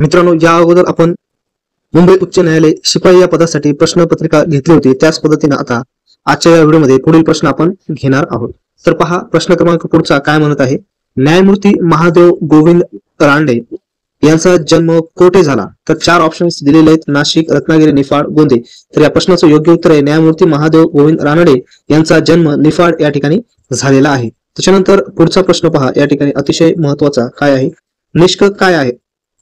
मित्रांनो, या अगोदर आपण मुंबई उच्च न्यायालय शिपाई या पदासाठी प्रश्नपत्रिका घेतली होती, त्याच पद्धतीने आता आजच्या या व्हिडिओमध्ये पुढील प्रश्न आपण घेणार आहोत. तर पहा, प्रश्न क्रमांक पुढचा काय म्हणत आहे. न्यायमूर्ती महादेव गोविंद रानडे यांचा जन्म कोठे झाला? तर 4 ऑप्शन्स दिलेले आहेत: नाशिक, रत्नागिरी, निफाड, गोंदे. तर या प्रश्नाचं योग्य उत्तर आहे न्यायमूर्ती महादेव गोविंद रानडे यांचा जन्म निफाड या ठिकाणी झालेला आहे. त्याच्यानंतर पुढचा प्रश्न पहा, या ठिकाणी अतिशय महत्वाचा काय आहे. निष्क काय आहे?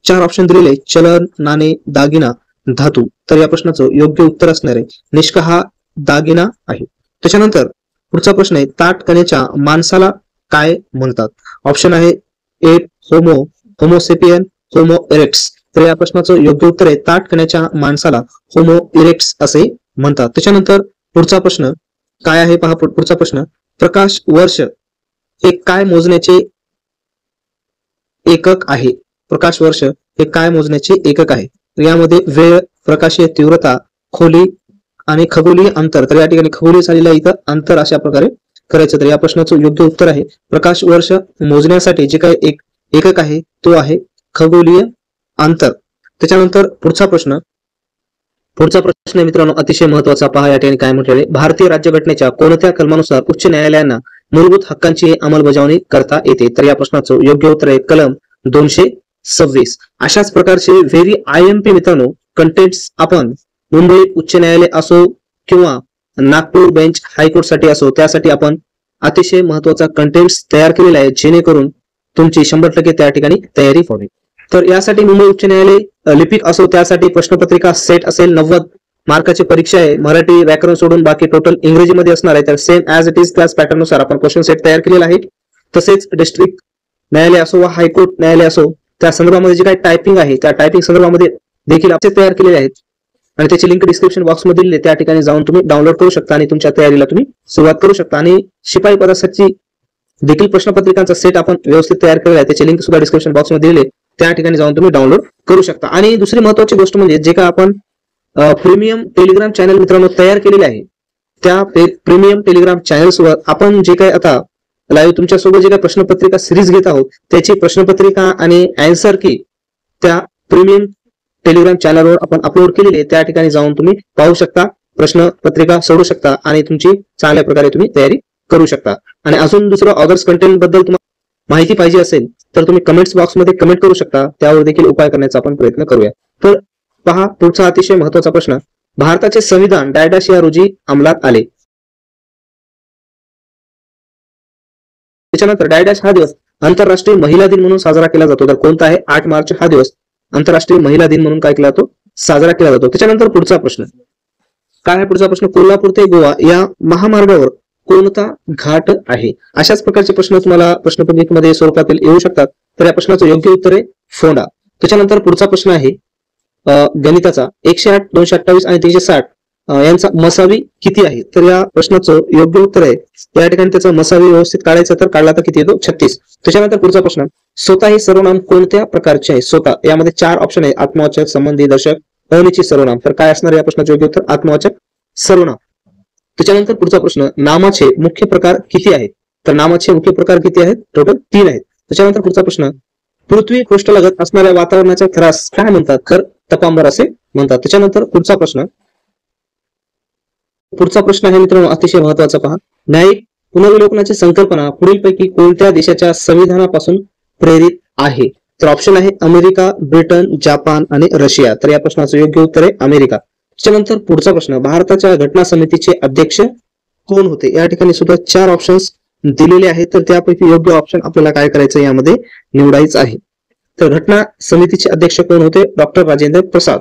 4 ऑप्शन दिलेले: चलन, नाणे, दागिना, धातू. तर या प्रश्नाचं योग्य उत्तर असणार आहे निष्क हा दागिना आहे. त्याच्यानंतर पुढचा प्रश्न आहे, ताठ कण्याच्या माणसाला काय म्हणतात? ऑप्शन आहे ए होमो, होमोसेपियन, होमो इरेक्ट्स. तर या प्रश्नाचं योग्य उत्तर आहे ताठ कण्याच्या माणसाला होमो इरेक्ट्स असे म्हणतात. त्याच्यानंतर पुढचा प्रश्न काय आहे पहा. पुढचा प्रश्न, प्रकाश वर्ष हे काय मोजण्याचे एकक आहे? प्रकाश वर्ष हे काय मोजण्याचे एकक आहे? यामध्ये वेळ, प्रकाशीय तीव्रता, खोली आणि खगोलीय अंतर. तर या ठिकाणी खगोलीय झालेला इथं अंतर अशा प्रकारे करायचं. तर या प्रश्नाचं योग्य उत्तर आहे प्रकाश वर्ष मोजण्यासाठी जे काही एकक आहे तो आहे खगोलीय अंतर. त्याच्यानंतर पुढचा प्रश्न मित्रांनो अतिशय महत्वाचा पहा. या ठिकाणी काय म्हटलेले, भारतीय राज्यघटनेच्या कोणत्या कलमानुसार उच्च न्यायालयांना मूलभूत हक्कांची अंमलबजावणी करता येते? तर या प्रश्नाचं योग्य उत्तर आहे कलम 226. अशाच प्रकारचे व्हेरी IMP मित्रांनो कंटेंट्स आपण मुंबई उच्च न्यायालय असो किंवा नागपूर बेंच हायकोर्ट साठी असो, त्यासाठी आपण अतिशय महत्वाचा कंटेंट्स तयार केलेला आहे, जेणेकरून तुमची 100% त्या ठिकाणी तयारी व्हावी. तर यासाठी मुंबई उच्च न्यायालय लिपिक असो त्यासाठी प्रश्नपत्रिका सेट असेल. 90 मार्काची परीक्षा आहे. मराठी व्याकरण सोडून बाकी टोटल इंग्रजीमध्ये असणार आहे. तर सेम ऍज इट इज त्याच पॅटर्न नुसार आपण क्वेश्चन सेट तयार केलेला आहे. तसेच डिस्ट्रिक्ट न्यायालय असो वा हायकोर्ट न्यायालय असो त्या संदर्भामध्ये जे काही टायपिंग आहे त्या टायपिंग संदर्भामध्ये देखील आपण तयार केलेले आहेत आणि त्याची लिंक डिस्क्रिप्शन बॉक्स मध्ये दिली, त्या ठिकाणी जाऊन तुम्ही डाउनलोड करू शकता आणि तुमच्या तयारीला तुम्ही सुरुवात करू शकता. आणि शिपाई पदासाठी देखील प्रश्नपत्रिकांचा सेट आपण व्यवस्थित तयार केलेला आहे, त्याची लिंक सुद्धा डिस्क्रिप्शन बॉक्स मध्ये दिली, त्या ठिकाणी जाऊन तुम्ही डाउनलोड करू शकता. आणि दुसरी महत्वाची गोष्ट म्हणजे जे काय आपण प्रीमियम टेलिग्राम चॅनल मित्रांनो तयार केलेले आहे, त्या प्रीमियम टेलिग्राम चॅनल्सवर आपण जे काही आता लाईव्ह तुमच्यासोबत जे काही प्रश्नपत्रिका सिरीज घेत आहोत त्याची प्रश्नपत्रिका आणि आन्सर की त्या प्रीमियम टेलिग्राम चॅनलवर आपण अपलोड केलेली आहे, त्या ठिकाणी जाऊन तुम्ही पाहू शकता, प्रश्नपत्रिका सोडू शकता आणि तुमची चांगल्या प्रकारे तुम्ही तयारी करू शकता. आणि अजून दुसरं ऑदर्स कंटेंट बद्दल तुम्हाला माहिती पाहिजे असेल तर तुम्ही कमेंट्स बॉक्स मध्ये कमेंट करू शकता, त्यावर देखील उपाय करण्याचा आपण प्रयत्न करूया. तर पहा पुढचा अतिशय महत्वाचा प्रश्न, भारताचे संविधान डायडॅश या रोजी अंमलात आले. त्याच्यानंतर डायडॅश हा दिवस आंतरराष्ट्रीय महिला दिन म्हणून साजरा केला जातो. तर कोणता आहे? 8 मार्च हा दिवस आंतरराष्ट्रीय महिला दिन म्हणून काय केला जातो? साजरा केला जातो. त्याच्यानंतर पुढचा प्रश्न काय आहे? पुढचा प्रश्न, कोल्हापूर ते गोवा या महामार्गावर कोणता घाट आहे? अशाच प्रकारचे प्रश्न तुम्हाला प्रश्नपत्रिकेमध्ये स्वरूपातील येऊ शकतात. तर या प्रश्नाचं योग्य उत्तर आहे फोंडा. त्याच्यानंतर पुढचा प्रश्न आहे गणिताचा, 108, 228 आणि 360 यांचा मसावी किती आहे? तर या प्रश्नाचं योग्य उत्तर आहे या ठिकाणी त्याचा मसावी व्यवस्थित काढायचा तर काढला तर किती येतो? 36. त्याच्यानंतर पुढचा प्रश्न, स्वतः हे सर्वनाम कोणत्या प्रकारचे आहे? स्वतः यामध्ये 4 ऑप्शन आहे: आत्मवाचक, संबंधी, दर्शक, अनिश्चित सर्वनाम. तर काय असणार या प्रश्नाचे योग्य उत्तर? आत्मवाचक सर्वनाम. त्याच्यानंतर पुढचा प्रश्न, नामाचे मुख्य प्रकार किती आहेत? तर नामाचे मुख्य प्रकार किती आहेत? टोटल 3 आहेत. त्याच्यानंतर पुढचा प्रश्न, पृथ्वी पृष्ठलगत असणाऱ्या वातावरणाच्या थरास काय म्हणतात? तर तपांबर असे म्हणतात. त्याच्यानंतर पुढचा प्रश्न आहे मित्रांनो अतिशय महत्वाचा पहा, न्यायिक पुनर्विलोकनाची संकल्पना पुढीलपैकी कोणत्या देशाच्या संविधानापासून प्रेरित आहे? तर ऑप्शन आहे अमेरिका, ब्रिटन, जपान आणि रशिया. तर या प्रश्नाचं योग्य उत्तर आहे अमेरिका. त्याच्यानंतर पुढचा प्रश्न, भारताच्या घटना समितीचे अध्यक्ष कोण होते? या ठिकाणी सुद्धा 4 ऑप्शन्स दिलेले आहेत, तर त्यापैकी योग्य ऑप्शन आपल्याला काय करायचं यामध्ये निवडायचं आहे. तर घटना समितीचे अध्यक्ष कोण होते? डॉक्टर राजेंद्र प्रसाद.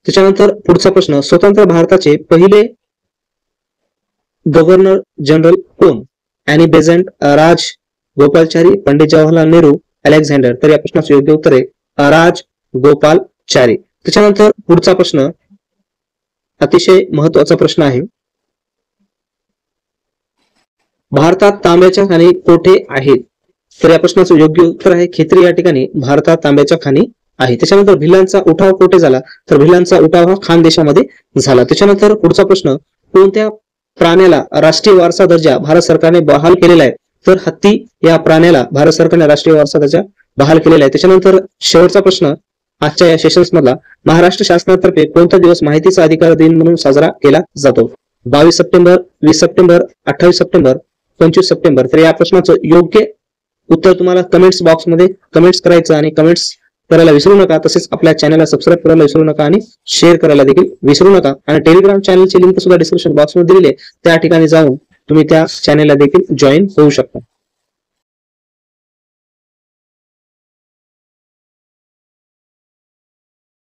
त्याच्यानंतर पुढचा प्रश्न, स्वतंत्र भारताचे पहिले गव्हर्नर जनरल कोण? अॅनी बेझंट, राज गोपालचारी, पंडित जवाहरलाल नेहरू, अलेक्झांडर. तर या प्रश्नाचं योग्य उत्तर आहे राज गोपालचारी. त्याच्यानंतर पुढचा प्रश्न अतिशय महत्वाचा प्रश्न आहे, भारतात तांब्याच्या खाणी कोठे आहेत? तर या प्रश्नाचं योग्य उत्तर आहे खेत्री या ठिकाणी भारतात तांब्याच्या खाणी आहे. त्याच्यानंतर भिल्लांचा उठाव कोठे झाला? तर भिल्लांचा उठाव हा खानदेशामध्ये झाला. त्याच्यानंतर पुढचा प्रश्न, कोणत्या प्राण्याला राष्ट्रीय वारसा दर्जा भारत सरकारने बहाल केलेला आहे? तर हत्ती या प्राण्याला भारत सरकारने राष्ट्रीय वारसा दर्जा बहाल केलेला आहे. त्याच्यानंतर शेवटचा प्रश्न, आजच्या या सेशन्स मधला महाराष्ट्र शासनातर्फे कोणता दिवस माहितीचा अधिकार दिन म्हणून साजरा केला जातो? 22 सप्टेंबर, 20 सप्टेंबर, 28 सप्टेंबर, 25 सप्टेंबर. तर या प्रश्नाचं योग्य उत्तर तुम्हाला कमेंट्स बॉक्स मध्ये कमेंट्स करायचं आणि कमेंट्स करायला विसरू नका. तसेच आपल्या चॅनलला सबस्क्राईब करायला विसरू नका आणि शेअर करायला देखील विसरू नका. आणि टेलिग्राम चॅनलची लिंक सुद्धा डिस्क्रिप्शन बॉक्स मध्ये दिलेली आहे, त्या ठिकाणी जाऊन तुम्ही त्या चॅनलला देखील जॉईन होऊ शकता.